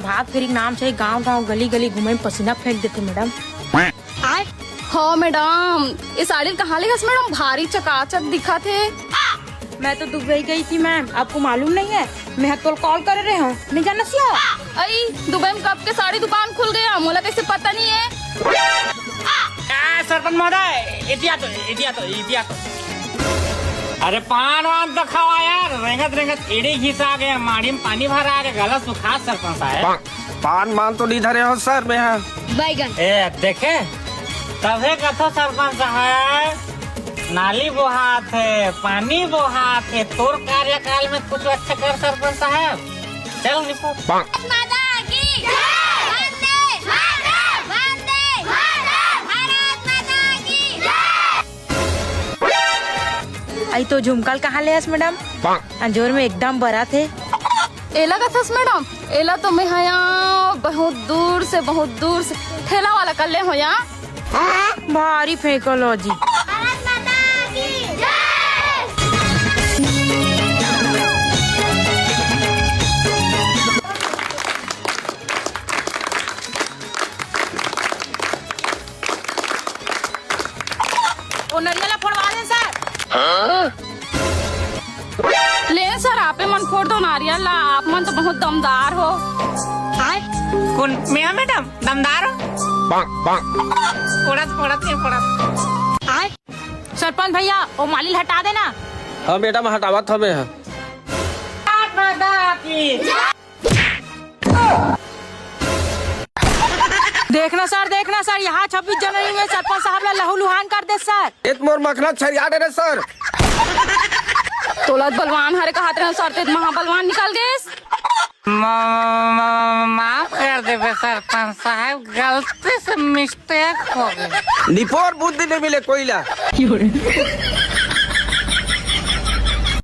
प्रभात फेरी नाम से गांव गांव गली गली घूमे में पसीना फेंक देते मैडम। हाँ मैडम, ये साड़ी कहाँ ले गए मैडम? भारी चकाचक दिखा थे। मैं तो दुबई गई थी मैम, आपको मालूम नहीं है? मैं तो कॉल कर रहे हैं, नहीं जानना सिया। अई दुबई में कब के साड़ी दुकान खुल गया, मोला कैसे पता नहीं है? सरपंच महोदय, इतिया तो अरे पान वान तो खावा यार, रेंगत एड़ी घिसा गया, माड़ी में पानी भरा आ गया, गला सुखा सरपंच साहब। पान मान तो नहीं धरे हो सर में है। बैगन ए देखे तबे कथो सरपंच साहब, नाली बोहात है, पानी बोहात है, तोर कार्यकाल में कुछ अच्छा कर सरपंच साहब। चल रिपोर्ट। आई तो झुमकल कहाँ ले आस मैडम? अंजोर में एकदम बड़ा थे। एला का थस मैडम? एला तो मैं यहाँ बहुत दूर से ठेला वाला कर ले हो यहाँ। भारी फेंको जी। वो नरियला फोड़वा दें सर। ले सर, आपे मन फोड़ दो नारियल ला, आप मन तो बहुत दमदार हो। कौन मैं मैडम दमदार हो? सरपंच भैया वो मालिल हटा देना। हाँ मैडम हटावत हमें है। देखना सर यहाँ 26 जनवरी में सरपंच साहब ला लहू लुहान कर दे सर। एक मोर मखना छरिया दे रे सर। तोला बलवान हरे कहा तेरे सर ते महाबलवान निकल गए। माफ कर दे सरपंच साहब, गलती से मिस्टेक हो गई। निपोर बुद्धि नहीं मिले कोईला।